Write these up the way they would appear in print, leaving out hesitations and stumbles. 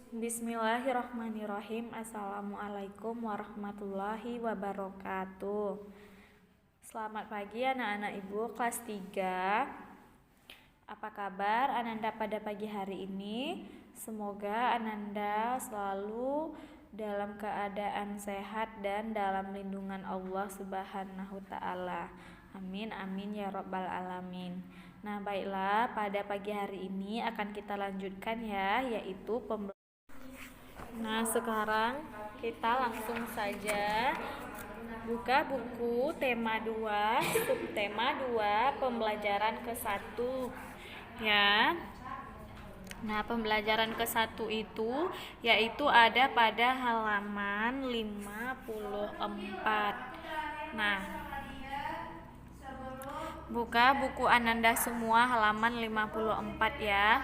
Bismillahirrahmanirrahim. Assalamualaikum warahmatullahi wabarakatuh. Selamat pagi anak-anak ibu kelas 3. Apa kabar Ananda pada pagi hari ini? Semoga Ananda selalu dalam keadaan sehat dan dalam lindungan Allah Subhanahu Ta'ala. Amin amin ya rabbal alamin. Nah, baiklah, pada pagi hari ini akan kita lanjutkan ya, yaitu Nah, sekarang kita langsung saja buka buku tema 2, subtema 2, pembelajaran ke-1 ya. Nah, pembelajaran ke-1 itu yaitu ada pada halaman 54. Nah, buka buku Ananda semua halaman 54 ya.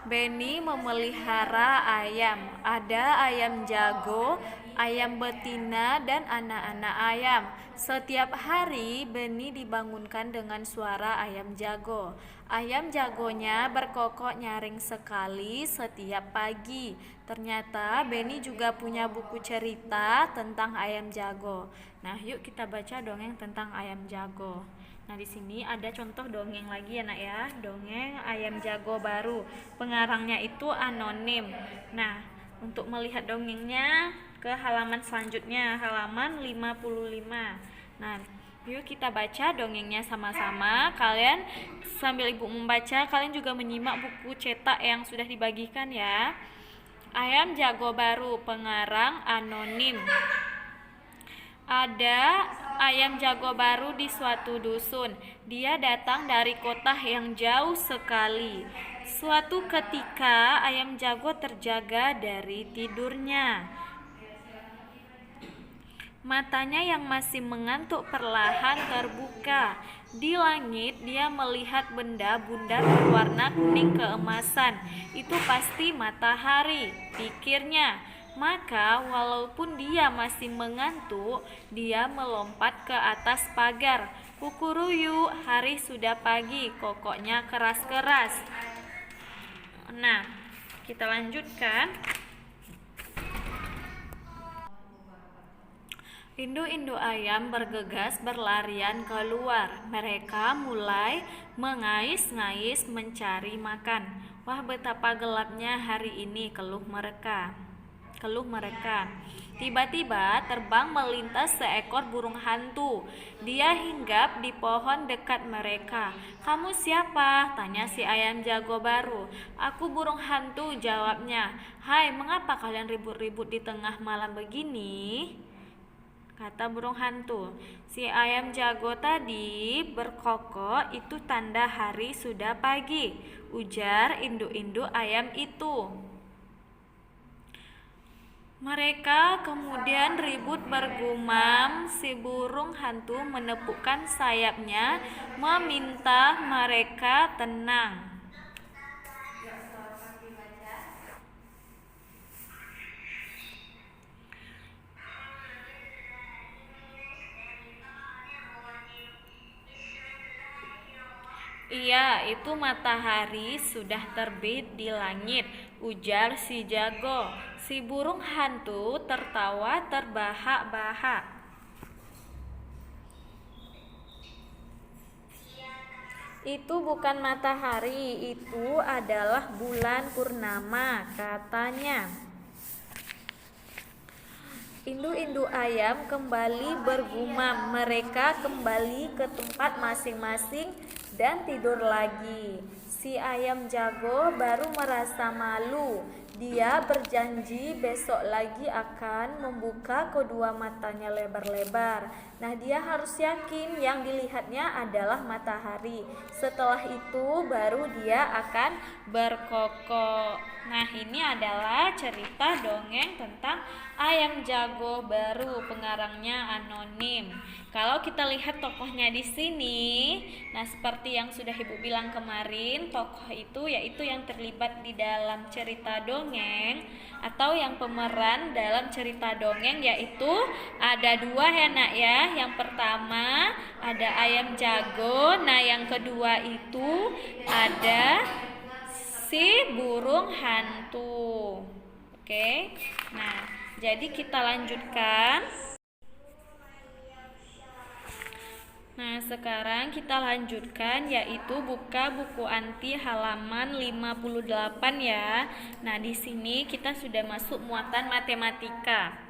Beni memelihara ayam. Ada ayam jago, ayam betina, dan anak-anak ayam. Setiap hari Beni dibangunkan dengan suara ayam jago. Ayam jagonya berkokok nyaring sekali setiap pagi. Ternyata Beni juga punya buku cerita tentang ayam jago. Nah, yuk kita baca dongeng tentang ayam jago. Nah, di sini ada contoh dongeng lagi ya nak ya, dongeng ayam jago baru. Pengarangnya itu anonim. Nah, untuk melihat dongengnya ke halaman selanjutnya, halaman 55. Nah, yuk kita baca dongengnya sama-sama. Kalian sambil ibu membaca, kalian juga menyimak buku cetak yang sudah dibagikan ya. Ayam jago baru, pengarang anonim. Ada ayam jago baru di suatu dusun. Dia datang dari kota yang jauh sekali. Suatu ketika ayam jago terjaga dari tidurnya. Matanya yang masih mengantuk perlahan terbuka. Di langit dia melihat benda-bunda berwarna kuning keemasan. Itu pasti matahari, pikirnya. Maka walaupun dia masih mengantuk, dia melompat ke atas pagar. Kukuruyu, hari sudah pagi, kokoknya keras-keras. Nah, kita lanjutkan. Induk-induk ayam bergegas berlarian keluar. Mereka mulai mengais-ngais mencari makan. Wah, betapa gelapnya hari ini, keluh mereka. Tiba-tiba terbang melintas seekor burung hantu. Dia hinggap di pohon dekat mereka. "Kamu siapa?" tanya si ayam jago baru. "Aku burung hantu," jawabnya. "Hai, mengapa kalian ribut-ribut di tengah malam begini?" kata burung hantu. "Si ayam jago tadi berkokok, itu tanda hari sudah pagi," ujar induk-induk ayam itu. Mereka kemudian ribut bergumam. Si burung hantu menepukkan sayapnya meminta mereka tenang. "Iya, itu matahari sudah terbit di langit," ujar si jago. Si burung hantu tertawa terbahak-bahak. "Itu bukan matahari, itu adalah bulan purnama," katanya. Induk-induk ayam kembali bergumam. Mereka kembali ke tempat masing-masing dan tidur lagi. Si ayam jago baru merasa malu. Dia berjanji besok lagi akan membuka kedua matanya lebar-lebar. Nah, dia harus yakin yang dilihatnya adalah matahari. Setelah itu baru dia akan berkokok. Nah, ini adalah cerita dongeng tentang ayam jago baru, pengarangnya anonim. Kalau kita lihat tokohnya di sini, nah seperti yang sudah Ibu bilang kemarin, tokoh itu yaitu yang terlibat di dalam cerita dongeng atau yang pemeran dalam cerita dongeng, yaitu ada dua ya nak ya. Yang pertama ada ayam jago, nah yang kedua itu ada si burung hantu. Oke. Nah, jadi kita lanjutkan. Nah, sekarang kita lanjutkan, yaitu buka buku anti halaman 58 ya. Nah, di sini kita sudah masuk muatan matematika.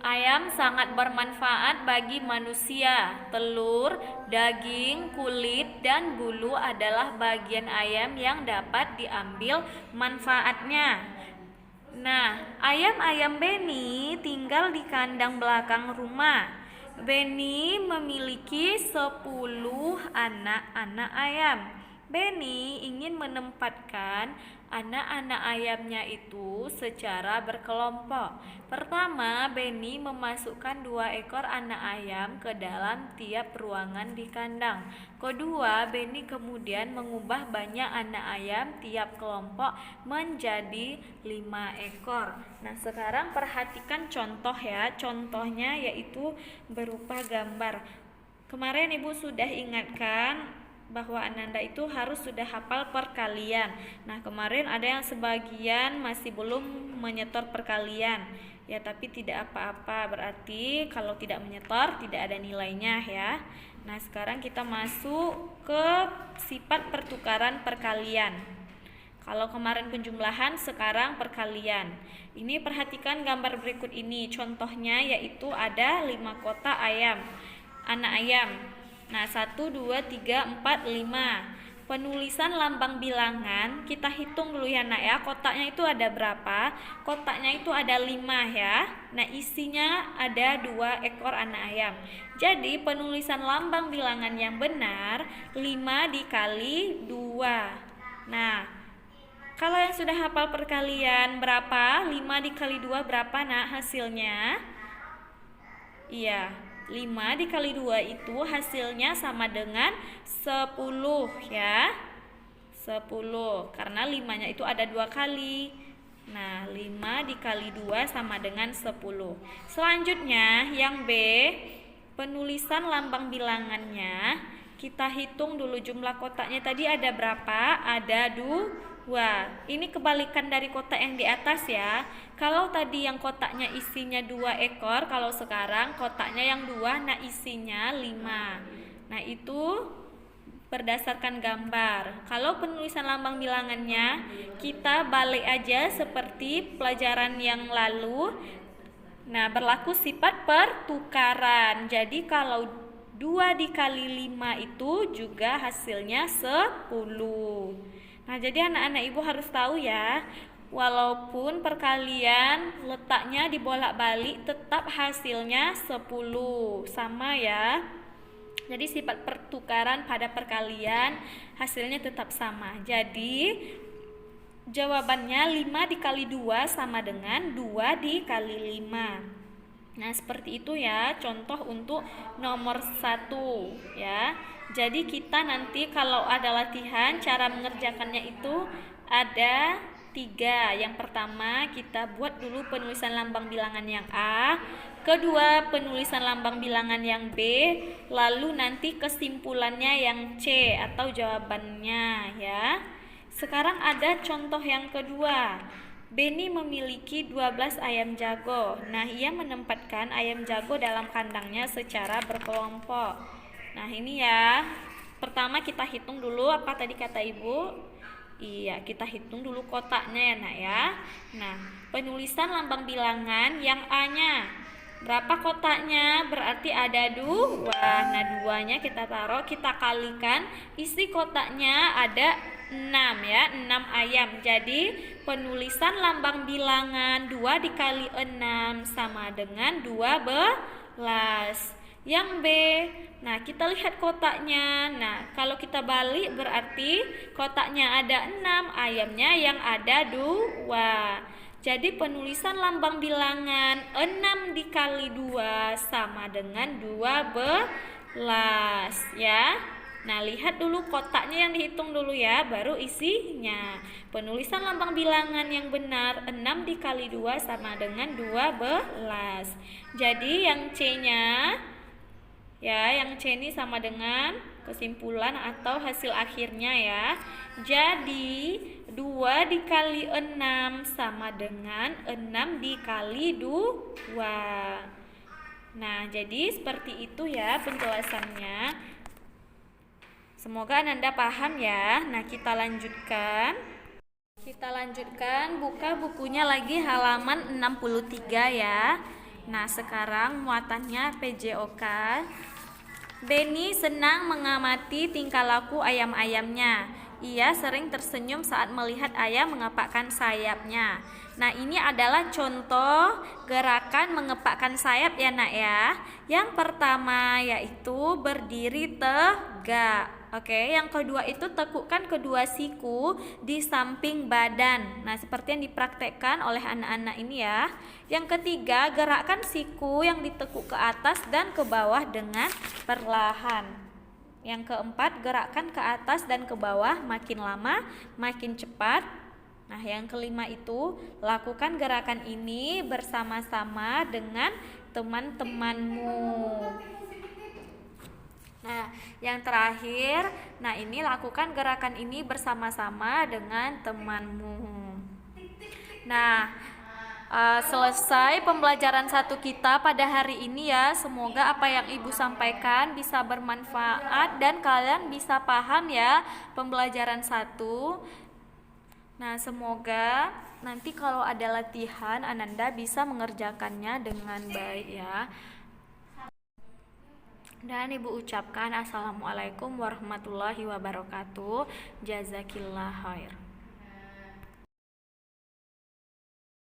Ayam sangat bermanfaat bagi manusia. Telur, daging, kulit, dan bulu adalah bagian ayam yang dapat diambil manfaatnya. Nah, ayam-ayam Beni tinggal di kandang belakang rumah. Beni memiliki 10 anak-anak ayam. Beni ingin menempatkan anak-anak ayamnya itu secara berkelompok. Pertama, Beni memasukkan 2 ekor anak ayam ke dalam tiap ruangan di kandang. Kedua, Beni kemudian mengubah banyak anak ayam tiap kelompok menjadi 5 ekor. Nah, sekarang perhatikan contoh ya. Contohnya yaitu berupa gambar. Kemarin Ibu sudah ingatkan bahwa Ananda itu harus sudah hafal perkalian. Nah, kemarin ada yang sebagian masih belum menyetor perkalian. Ya, tapi tidak apa-apa. Berarti kalau tidak menyetor tidak ada nilainya ya. Nah, sekarang kita masuk ke sifat pertukaran perkalian. Kalau kemarin penjumlahan, sekarang perkalian. Ini perhatikan gambar berikut ini. Contohnya yaitu ada 5 kotak ayam, anak ayam. Nah, 1, 2, 3, 4, 5. Penulisan lambang bilangan, kita hitung dulu ya nak ya. Kotaknya itu ada berapa? Kotaknya itu ada 5 ya. Nah, isinya ada 2 ekor anak ayam. Jadi penulisan lambang bilangan yang benar 5 dikali 2. Nah, kalau yang sudah hafal perkalian berapa? 5 dikali 2 berapa nak hasilnya? Iya, 5 dikali 2 itu hasilnya sama dengan 10 ya. 10 karena 5-nya itu ada 2 kali. Nah, 5 dikali 2 sama dengan 10. Selanjutnya yang B, penulisan lambang bilangannya. Kita hitung dulu jumlah kotaknya tadi ada berapa? Ada 2. Ini kebalikan dari kotak yang di atas ya. Kalau tadi yang kotaknya isinya 2 ekor, kalau sekarang kotaknya yang 2, nah isinya 5. Nah, itu berdasarkan gambar. Kalau penulisan lambang bilangannya, kita balik aja seperti pelajaran yang lalu. Nah, berlaku sifat pertukaran. Jadi kalau 2 dikali 5 itu juga hasilnya 10. Nah, jadi anak-anak Ibu harus tahu ya, walaupun perkalian letaknya dibolak-balik tetap hasilnya 10. Sama ya. Jadi sifat pertukaran pada perkalian hasilnya tetap sama. Jadi jawabannya 5 dikali 2 sama dengan 2 dikali 5. Nah, seperti itu ya contoh untuk nomor 1 ya. Jadi kita nanti kalau ada latihan cara mengerjakannya itu ada 3. Yang pertama kita buat dulu penulisan lambang bilangan yang A, kedua penulisan lambang bilangan yang B, lalu nanti kesimpulannya yang C atau jawabannya ya. Sekarang ada contoh yang kedua. Beni memiliki 12 ayam jago. Nah, ia menempatkan ayam jago dalam kandangnya secara berkelompok. Nah, ini ya. Pertama kita hitung dulu apa tadi kata Ibu? Iya, kita hitung dulu kotaknya ya nak ya. Nah, penulisan lambang bilangan yang A-nya. Berapa kotaknya? Berarti ada 2. Nah, 2-nya kita taruh, kita kalikan. Isi kotaknya ada 6 ya, 6 ayam. Jadi penulisan lambang bilangan 2 dikali 6 sama dengan 12. Yang B, nah kita lihat kotaknya. Nah, kalau kita balik berarti kotaknya ada 6, ayamnya yang ada 2. Jadi penulisan lambang bilangan 6 dikali 2 sama dengan 12 ya. Nah, lihat dulu kotaknya yang dihitung dulu ya, baru isinya. Penulisan lambang bilangan yang benar 6 dikali 2 sama dengan 12. Jadi yang C-nya ya, yang C ini sama dengan kesimpulan atau hasil akhirnya ya. Jadi 2 dikali 6 sama dengan 6 dikali 2. Nah, jadi seperti itu ya penjelasannya. Semoga Ananda paham ya. Nah, kita lanjutkan. Buka bukunya lagi halaman 63 ya. Nah, sekarang muatannya PJOK. Benny senang mengamati tingkah laku ayam-ayamnya. Ia sering tersenyum saat melihat ayam mengepakkan sayapnya. Nah, ini adalah contoh gerakan mengepakkan sayap ya nak ya. Yang pertama yaitu berdiri tegak. Oke, yang kedua itu tekukkan kedua siku di samping badan. Nah, seperti yang dipraktekkan oleh anak-anak ini ya. Yang ketiga, gerakkan siku yang ditekuk ke atas dan ke bawah dengan perlahan. Yang keempat, gerakkan ke atas dan ke bawah makin lama makin cepat. Nah, yang kelima itu lakukan gerakan ini bersama-sama dengan teman-temanmu. Nah, yang terakhir, nah ini lakukan gerakan ini bersama-sama dengan temanmu. Nah, selesai pembelajaran 1 kita pada hari ini ya. Semoga apa yang Ibu sampaikan bisa bermanfaat dan kalian bisa paham ya pembelajaran 1. Nah, semoga nanti kalau ada latihan Ananda bisa mengerjakannya dengan baik ya. Dan Ibu ucapkan Assalamualaikum warahmatullahi wabarakatuh. Jazakillah khair.